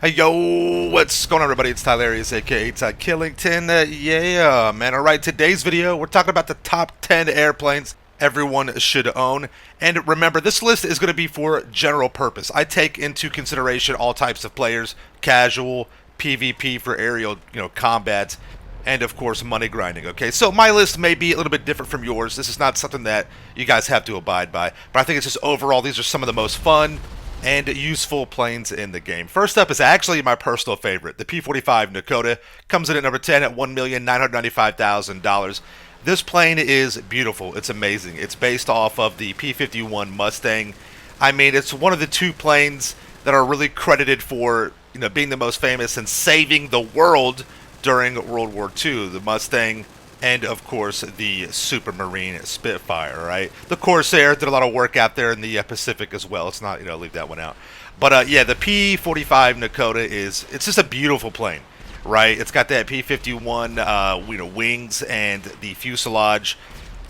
Hey yo, what's going on everybody? It's Tylarious, aka Ty Killington. Yeah, man. Alright, today's video, we're talking about the top 10 airplanes everyone should own. And remember, this list is going to be for general purpose. I take into consideration all types of players, casual, PvP for aerial, combat, and of course money grinding, okay? So my list may be a little bit different from yours. This is not something that you guys have to abide by, but I think it's just overall these are some of the most fun and useful planes in the game. First up is actually my personal favorite. The P-45 NOKOTA comes in at number 10 at $1,995,000. This plane is beautiful. It's amazing. It's based off of the P-51 Mustang. I mean, it's one of the two planes that are really credited for, being the most famous and saving the world during World War II. The Mustang and of course the Supermarine Spitfire, right? The Corsair did a lot of work out there in the Pacific as well. Let's not, leave that one out. But yeah, the P-45 NOKOTA it's just a beautiful plane, right? It's got that P-51, wings and the fuselage,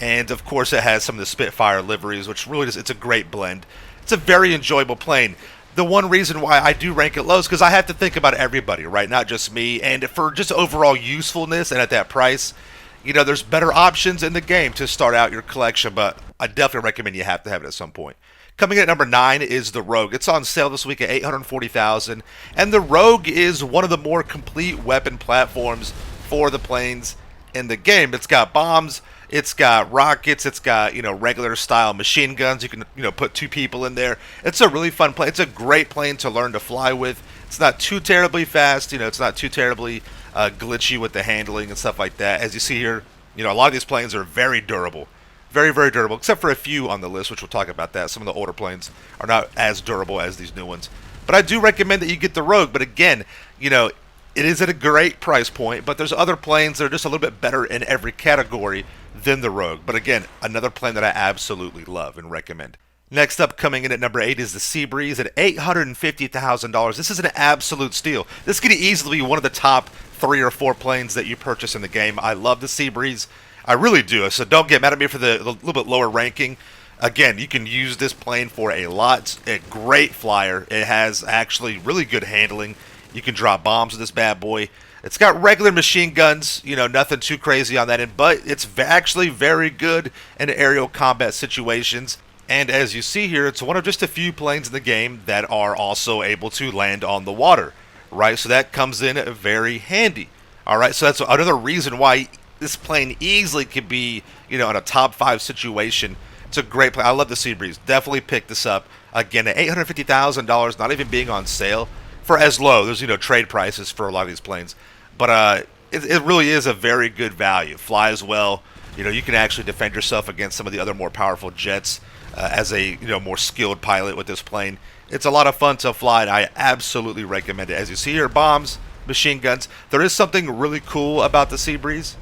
and of course it has some of the Spitfire liveries, which really it's a great blend. It's a very enjoyable plane. The one reason why I do rank it low is because I have to think about everybody, right? Not just me. And for just overall usefulness and at that price, there's better options in the game to start out your collection, but I definitely recommend you have to have it at some point. Coming in at number 9 is the Rogue. It's on sale this week at $840,000, and the Rogue is one of the more complete weapon platforms for the planes in the game. It's got bombs, it's got rockets, it's got, regular style machine guns. You can, put two people in there. It's a really fun plane. It's a great plane to learn to fly with. It's not too terribly fast, it's not too terribly glitchy with the handling and stuff like that. As you see here, a lot of these planes are very durable. Very, very durable, except for a few on the list, which we'll talk about that. Some of the older planes are not as durable as these new ones. But I do recommend that you get the Rogue. But again, it is at a great price point, but there's other planes that are just a little bit better in every category than the Rogue. But again, another plane that I absolutely love and recommend. Next up, coming in at number 8 is the Seabreeze at $850,000. This is an absolute steal. This could easily be one of the top 3 or 4 planes that you purchase in the game. I love the Seabreeze. I really do. So don't get mad at me for the little bit lower ranking. Again, you can use this plane for a lot. A great flyer. It has actually really good handling. You can drop bombs with this bad boy. It's got regular machine guns, nothing too crazy on that end, but it's actually very good in aerial combat situations. And as you see here, it's one of just a few planes in the game that are also able to land on the water, right? So that comes in very handy. All right, so that's another reason why this plane easily could be, in a top 5 situation. It's a great plane. I love the Seabreeze. Definitely pick this up. Again, at $850,000, not even being on sale for as low. There's, trade prices for a lot of these planes. But it really is a very good value. Flies well. You can actually defend yourself against some of the other more powerful jets. As a more skilled pilot with this plane, it's a lot of fun to fly, and I absolutely recommend it. As you see here, bombs, machine guns. There is something really cool about the Seabreeze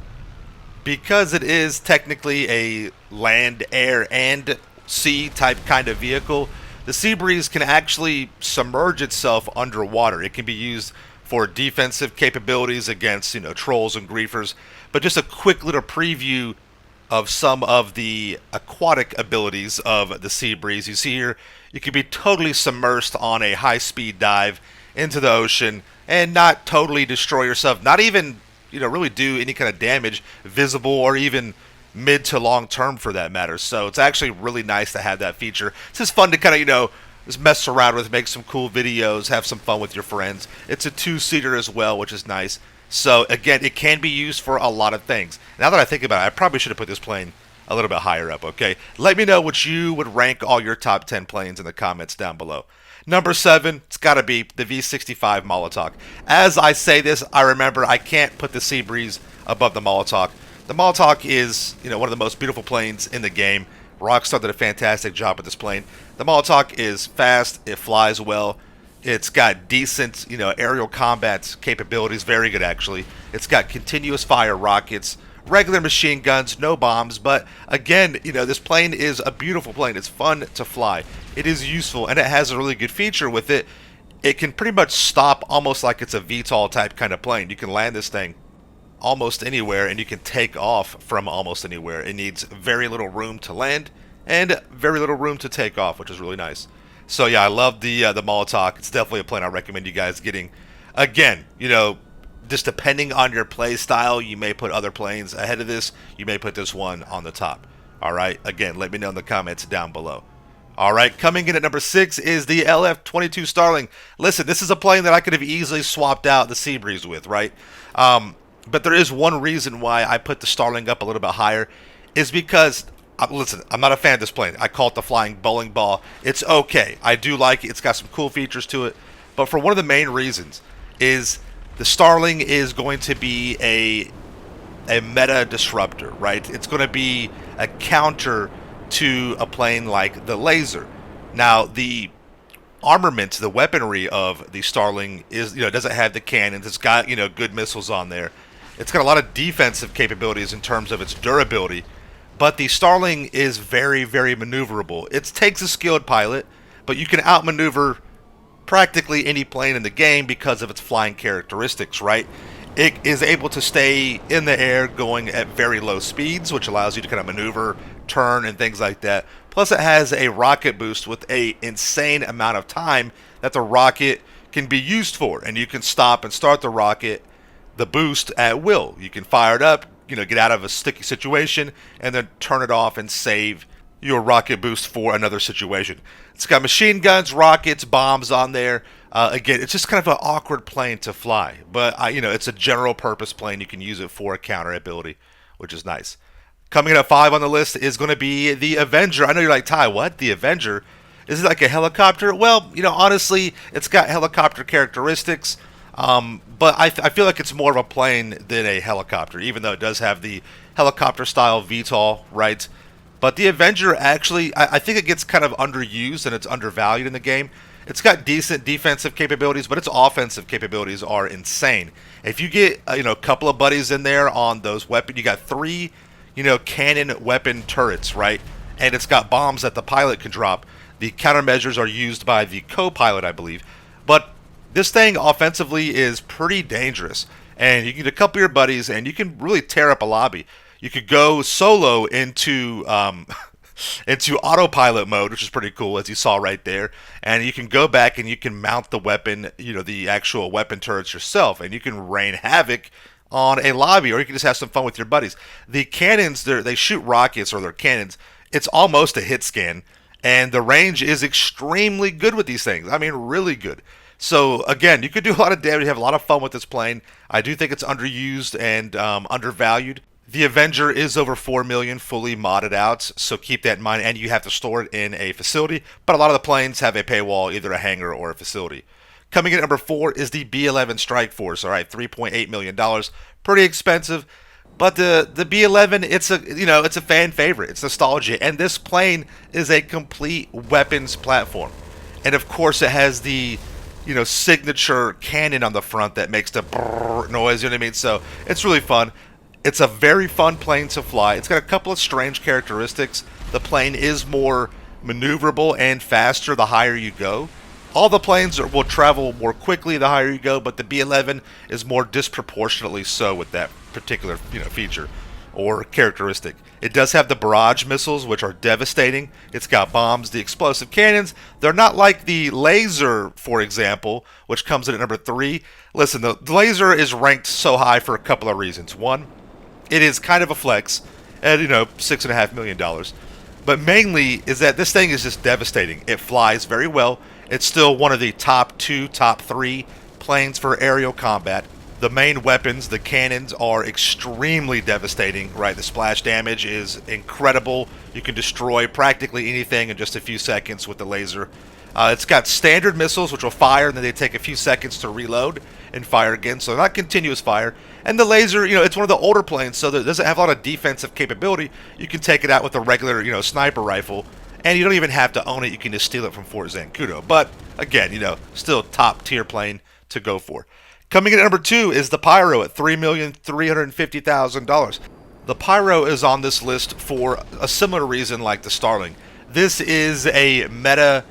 because it is technically a land, air, and sea type kind of vehicle. The Seabreeze can actually submerge itself underwater. It can be used for defensive capabilities against trolls and griefers. But just a quick little preview of some of the aquatic abilities of the Seabreeze. You see here, you can be totally submersed on a high-speed dive into the ocean and not totally destroy yourself, not even, really do any kind of damage, visible or even mid to long term for that matter. So it's actually really nice to have that feature. It's just fun to kind of, just mess around with, make some cool videos, have some fun with your friends. It's a 2-seater as well, which is nice. So, again, it can be used for a lot of things. Now that I think about it, I probably should have put this plane a little bit higher up, okay? Let me know what you would rank all your top 10 planes in the comments down below. Number 7, it's got to be the V65 MOLOTOK. As I say this, I remember I can't put the Seabreeze above the MOLOTOK. The MOLOTOK is, one of the most beautiful planes in the game. Rockstar did a fantastic job with this plane. The MOLOTOK is fast, it flies well. It's got decent, aerial combat capabilities, very good actually. It's got continuous fire rockets, regular machine guns, no bombs, but again, this plane is a beautiful plane. It's fun to fly. It is useful, and it has a really good feature with it. It can pretty much stop almost like it's a VTOL type kind of plane. You can land this thing almost anywhere, and you can take off from almost anywhere. It needs very little room to land and very little room to take off, which is really nice. So yeah, I love the MOLOTOK. It's definitely a plane I recommend you guys getting. Again, just depending on your play style, you may put other planes ahead of this. You may put this one on the top. All right. Again, let me know in the comments down below. All right, coming in at number 6 is the LF-22 Starling. Listen, this is a plane that I could have easily swapped out the Seabreeze with, right? But there is one reason why I put the Starling up a little bit higher, is because, listen, I'm not a fan of this plane. I call it the flying bowling ball. It's okay. I do like it. It's got some cool features to it. But for one of the main reasons is the Starling is going to be a meta disruptor, right? It's going to be a counter to a plane like the Laser. Now, the armament, the weaponry of the Starling is, doesn't have the cannons. It's got, good missiles on there. It's got a lot of defensive capabilities in terms of its durability, but the Starling is very, very maneuverable. It takes a skilled pilot, but you can outmaneuver practically any plane in the game because of its flying characteristics, right? It is able to stay in the air going at very low speeds, which allows you to kind of maneuver, turn, and things like that. Plus, it has a rocket boost with an insane amount of time that the rocket can be used for. And you can stop and start the rocket, the boost, at will. You can fire it up, get out of a sticky situation, and then turn it off and save your rocket boost for another situation. It's got machine guns, rockets, bombs on there. Again, it's just kind of an awkward plane to fly, but it's a general purpose plane. You can use it for a counter ability, which is nice. Coming in at 5 on the list is going to be the Avenger. I know you're like, Ty, what? The Avenger? Is it like a helicopter? Well, honestly, it's got helicopter characteristics, but I feel like it's more of a plane than a helicopter, even though it does have the helicopter-style VTOL, right? But the Avenger, actually, I think it gets kind of underused and it's undervalued in the game. It's got decent defensive capabilities, but its offensive capabilities are insane. If you get, a couple of buddies in there on those weapons, you got 3, cannon weapon turrets, right? And it's got bombs that the pilot can drop. The countermeasures are used by the co-pilot, I believe. But this thing offensively is pretty dangerous. And you can get a couple of your buddies and you can really tear up a lobby. You could go solo into autopilot mode, which is pretty cool, as you saw right there. And you can go back and you can mount the weapon, the actual weapon turrets yourself, and you can rain havoc on a lobby, or you can just have some fun with your buddies. The cannons, they shoot rockets, or they're cannons. It's almost a hit scan, and the range is extremely good with these things. I mean, really good. So, again, you could do a lot of damage, have a lot of fun with this plane. I do think it's underused and undervalued. The Avenger is over 4 million fully modded out, so keep that in mind, and you have to store it in a facility, but a lot of the planes have a paywall, either a hangar or a facility. Coming in at number 4 is the B-11 STRIKEFORCE, all right, $3.8 million, pretty expensive, but the B-11, it's a fan favorite, it's nostalgia, and this plane is a complete weapons platform, and of course it has the signature cannon on the front that makes the brrr noise, you know what I mean, so it's really fun. It's a very fun plane to fly. It's got a couple of strange characteristics. The plane is more maneuverable and faster the higher you go. All the planes will travel more quickly the higher you go, but the B-11 is more disproportionately so with that particular feature or characteristic. It does have the barrage missiles, which are devastating. It's got bombs, the explosive cannons. They're not like the Laser, for example, which comes in at number 3. Listen, the Laser is ranked so high for a couple of reasons. One, it is kind of a flex at, $6.5 million. But mainly is that this thing is just devastating. It flies very well. It's still one of the top 2, top 3 planes for aerial combat. The main weapons, the cannons, are extremely devastating, right? The splash damage is incredible. You can destroy practically anything in just a few seconds with the Laser. It's got standard missiles, which will fire, and then they take a few seconds to reload and fire again, so not continuous fire. And the Laser, it's one of the older planes, so it doesn't have a lot of defensive capability. You can take it out with a regular, sniper rifle, and you don't even have to own it. You can just steal it from Fort Zancudo. But, again, still top-tier plane to go for. Coming in at number 2 is the PYRO at $3,350,000. The PYRO is on this list for a similar reason like the Starling. This is a meta,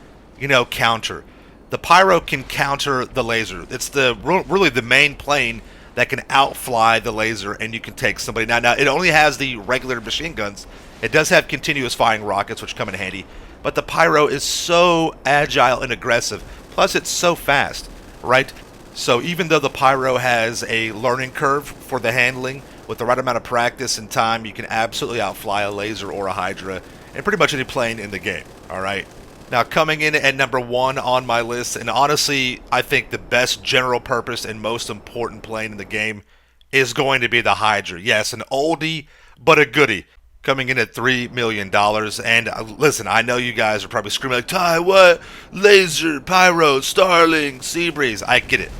counter. The PYRO can counter the Laser. It's really the main plane that can outfly the Laser, and you can take somebody. Now it only has the regular machine guns. It does have continuous firing rockets, which come in handy, but the PYRO is so agile and aggressive. Plus, it's so fast, right? So even though the PYRO has a learning curve for the handling, with the right amount of practice and time, you can absolutely outfly a laser or a HYDRA in pretty much any plane in the game, alright? Now, coming in at number 1 on my list, and honestly, I think the best general purpose and most important plane in the game is going to be the HYDRA. Yes, an oldie, but a goodie. Coming in at $3 million. And listen, I know you guys are probably screaming like, Ty, what? Laser, PYRO, STARLING, Seabreeze. I get it.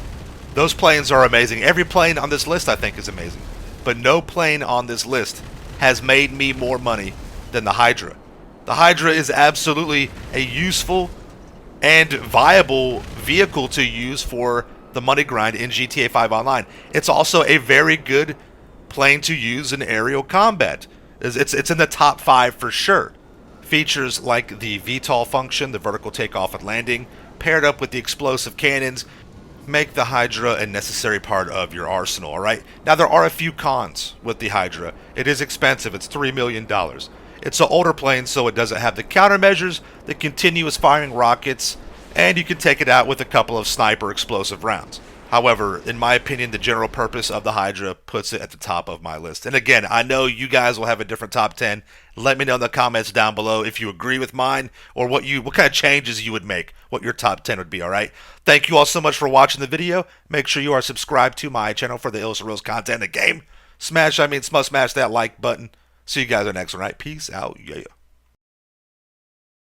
Those planes are amazing. Every plane on this list, I think, is amazing. But no plane on this list has made me more money than the HYDRA. The HYDRA is absolutely a useful and viable vehicle to use for the money grind in GTA 5 Online. It's also a very good plane to use in aerial combat. It's in the top 5 for sure. Features like the VTOL function, the vertical takeoff and landing, paired up with the explosive cannons, make the HYDRA a necessary part of your arsenal, alright? Now, there are a few cons with the HYDRA. It is expensive. It's $3 million. It's an older plane, so it doesn't have the countermeasures, the continuous firing rockets, and you can take it out with a couple of sniper explosive rounds. However, in my opinion, the general purpose of the HYDRA puts it at the top of my list. And again, I know you guys will have a different top 10. Let me know in the comments down below if you agree with mine or what kind of changes you would make, what your top 10 would be, all right? Thank you all so much for watching the video. Make sure you are subscribed to my channel for the illest reels content in the game. Smash that like button. See you guys in the next one, all right? Peace out. Yeah.